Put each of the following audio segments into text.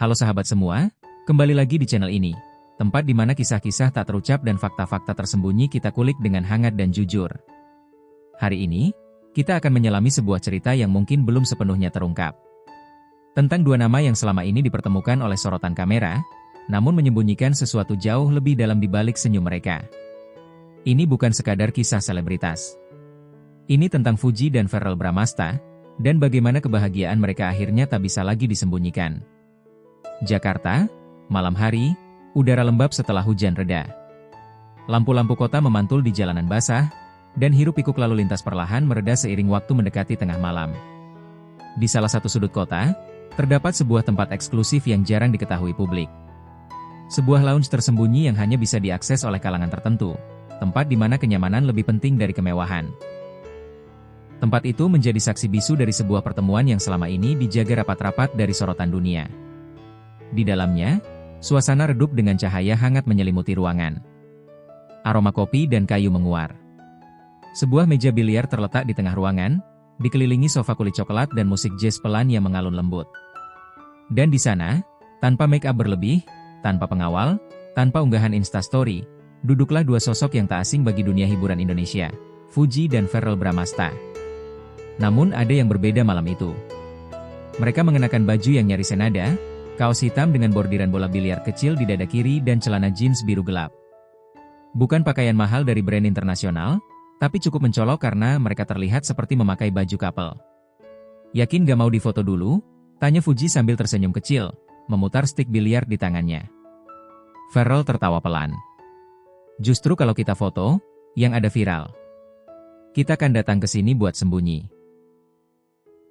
Halo sahabat semua, kembali lagi di channel ini, tempat di mana kisah-kisah tak terucap dan fakta-fakta tersembunyi kita kulik dengan hangat dan jujur. Hari ini, kita akan menyelami sebuah cerita yang mungkin belum sepenuhnya terungkap. Tentang dua nama yang selama ini dipertemukan oleh sorotan kamera, namun menyembunyikan sesuatu jauh lebih dalam di balik senyum mereka. Ini bukan sekadar kisah selebritas. Ini tentang Fuji dan Verrell Bramasta, dan bagaimana kebahagiaan mereka akhirnya tak bisa lagi disembunyikan. Jakarta, malam hari, udara lembab setelah hujan reda. Lampu-lampu kota memantul di jalanan basah, dan hiruk-pikuk lalu lintas perlahan mereda seiring waktu mendekati tengah malam. Di salah satu sudut kota, terdapat sebuah tempat eksklusif yang jarang diketahui publik. Sebuah lounge tersembunyi yang hanya bisa diakses oleh kalangan tertentu, tempat di mana kenyamanan lebih penting dari kemewahan. Tempat itu menjadi saksi bisu dari sebuah pertemuan yang selama ini dijaga rapat-rapat dari sorotan dunia. Di dalamnya, suasana redup dengan cahaya hangat menyelimuti ruangan. Aroma kopi dan kayu menguar. Sebuah meja biliar terletak di tengah ruangan, dikelilingi sofa kulit coklat dan musik jazz pelan yang mengalun lembut. Dan di sana, tanpa make up berlebih, tanpa pengawal, tanpa unggahan Instastory, duduklah dua sosok yang tak asing bagi dunia hiburan Indonesia, Fuji dan Verrell Bramasta. Namun ada yang berbeda malam itu. Mereka mengenakan baju yang nyaris senada, kaos hitam dengan bordiran bola biliar kecil di dada kiri dan celana jeans biru gelap. Bukan pakaian mahal dari brand internasional, tapi cukup mencolok karena mereka terlihat seperti memakai baju couple. Yakin gak mau difoto dulu? Tanya Fuji sambil tersenyum kecil, memutar stik biliar di tangannya. Verrell tertawa pelan. Justru kalau kita foto, yang ada viral. Kita kan datang ke sini buat sembunyi.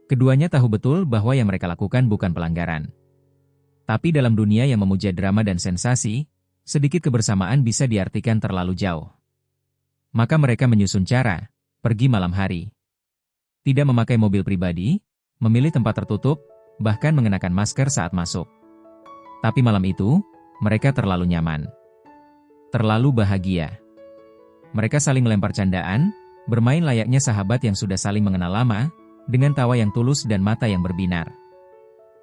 Keduanya tahu betul bahwa yang mereka lakukan bukan pelanggaran. Tapi dalam dunia yang memuja drama dan sensasi, sedikit kebersamaan bisa diartikan terlalu jauh. Maka mereka menyusun cara, pergi malam hari. Tidak memakai mobil pribadi, memilih tempat tertutup, bahkan mengenakan masker saat masuk. Tapi malam itu, mereka terlalu nyaman. Terlalu bahagia. Mereka saling melempar candaan, bermain layaknya sahabat yang sudah saling mengenal lama, dengan tawa yang tulus dan mata yang berbinar.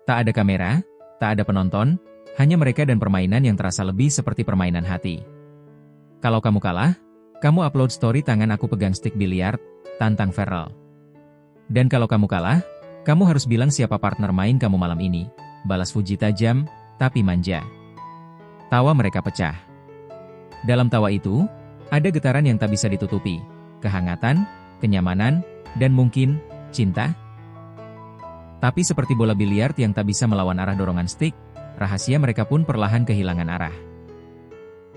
Tak ada kamera, tak ada penonton, hanya mereka dan permainan yang terasa lebih seperti permainan hati. Kalau kamu kalah, kamu upload story tangan aku pegang stik biliar, tantang Verrell. Dan kalau kamu kalah, kamu harus bilang siapa partner main kamu malam ini, balas Fuji tajam, tapi manja. Tawa mereka pecah. Dalam tawa itu, ada getaran yang tak bisa ditutupi, kehangatan, kenyamanan, dan mungkin, cinta. Tapi seperti bola biliar yang tak bisa melawan arah dorongan stik, rahasia mereka pun perlahan kehilangan arah.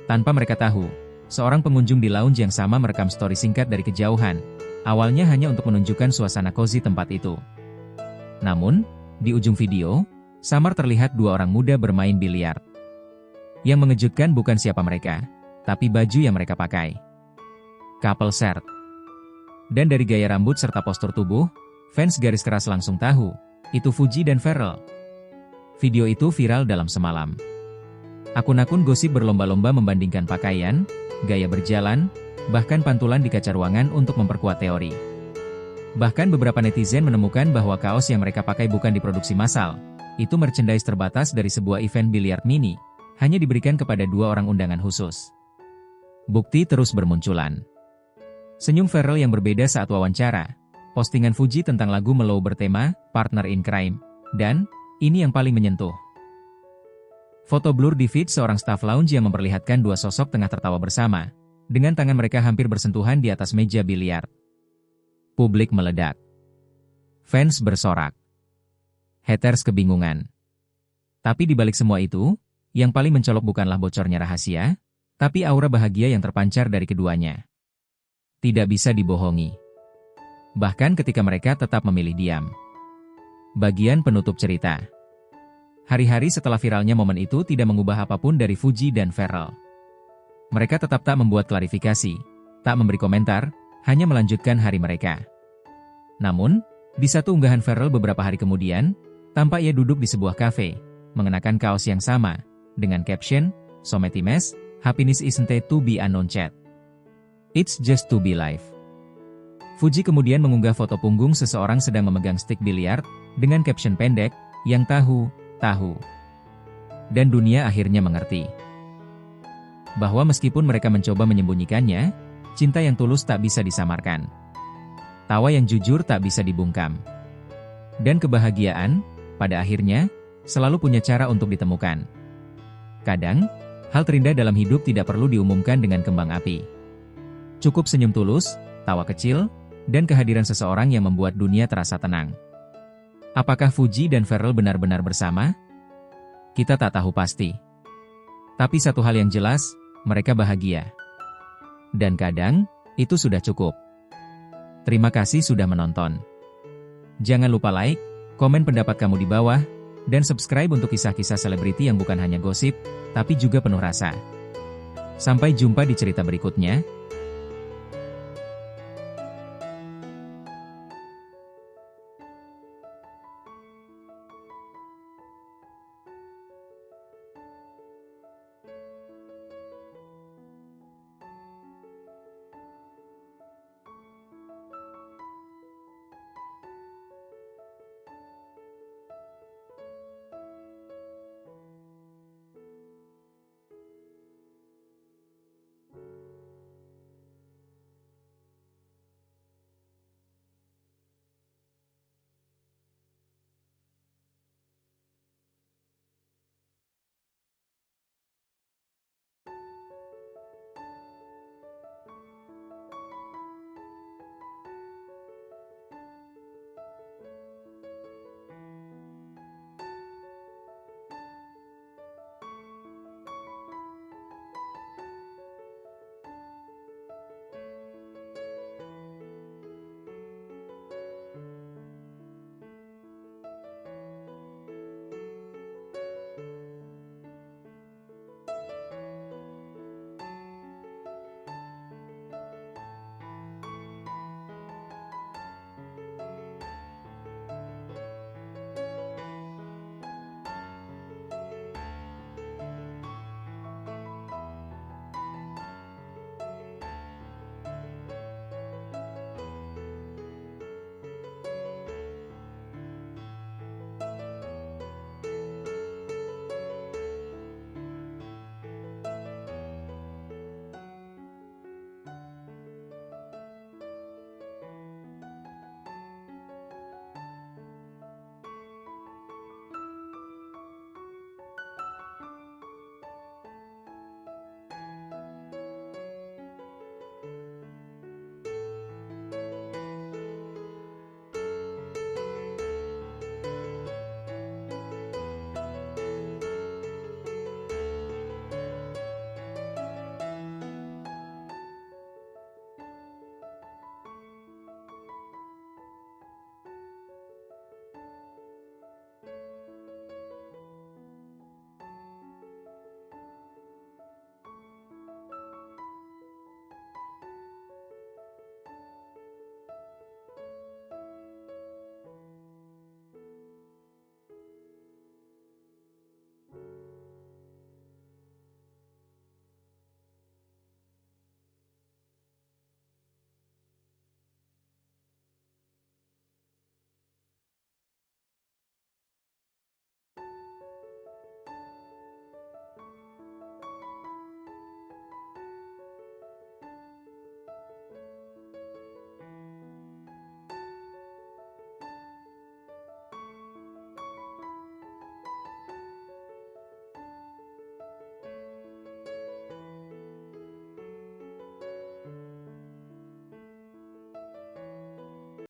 Tanpa mereka tahu, seorang pengunjung di lounge yang sama merekam story singkat dari kejauhan, awalnya hanya untuk menunjukkan suasana cozy tempat itu. Namun, di ujung video, samar terlihat dua orang muda bermain biliar. Yang mengejutkan bukan siapa mereka, tapi baju yang mereka pakai. Couple shirt. Dan dari gaya rambut serta postur tubuh, fans garis keras langsung tahu, itu Fuji dan Verrell. Video itu viral dalam semalam. Akun-akun gosip berlomba-lomba membandingkan pakaian, gaya berjalan, bahkan pantulan di kaca ruangan untuk memperkuat teori. Bahkan beberapa netizen menemukan bahwa kaos yang mereka pakai bukan diproduksi massal, itu merchandise terbatas dari sebuah event biliar mini, hanya diberikan kepada dua orang undangan khusus. Bukti terus bermunculan. Senyum Verrell yang berbeda saat wawancara, postingan Fuji tentang lagu Mellow bertema Partner in Crime, dan ini yang paling menyentuh. Foto blur di feed seorang staf lounge yang memperlihatkan dua sosok tengah tertawa bersama, dengan tangan mereka hampir bersentuhan di atas meja biliar. Publik meledak. Fans bersorak. Haters kebingungan. Tapi di balik semua itu, yang paling mencolok bukanlah bocornya rahasia, tapi aura bahagia yang terpancar dari keduanya. Tidak bisa dibohongi. Bahkan ketika mereka tetap memilih diam. Bagian penutup cerita. Hari-hari setelah viralnya momen itu tidak mengubah apapun dari Fuji dan Verrell. Mereka tetap tak membuat klarifikasi, tak memberi komentar, hanya melanjutkan hari mereka. Namun, di satu unggahan Verrell beberapa hari kemudian, tampak ia duduk di sebuah kafe, mengenakan kaos yang sama, dengan caption, "Sometimes, happiness isn't to be unknown chat. It's just to be live." Fuji kemudian mengunggah foto punggung seseorang sedang memegang stik biliar, dengan caption pendek, yang tahu. dan dunia akhirnya mengerti bahwa meskipun mereka mencoba menyembunyikannya, cinta yang tulus tak bisa disamarkan. Tawa yang jujur tak bisa dibungkam. Dan kebahagiaan, pada akhirnya, selalu punya cara untuk ditemukan. Kadang, hal terindah dalam hidup tidak perlu diumumkan dengan kembang api. Cukup senyum tulus, tawa kecil, dan kehadiran seseorang yang membuat dunia terasa tenang. Apakah Fuji dan Ferrell benar-benar bersama? Kita tak tahu pasti. Tapi satu hal yang jelas, mereka bahagia. Dan kadang, itu sudah cukup. Terima kasih sudah menonton. Jangan lupa like, komen pendapat kamu di bawah, dan subscribe untuk kisah-kisah selebriti yang bukan hanya gosip, tapi juga penuh rasa. Sampai jumpa di cerita berikutnya.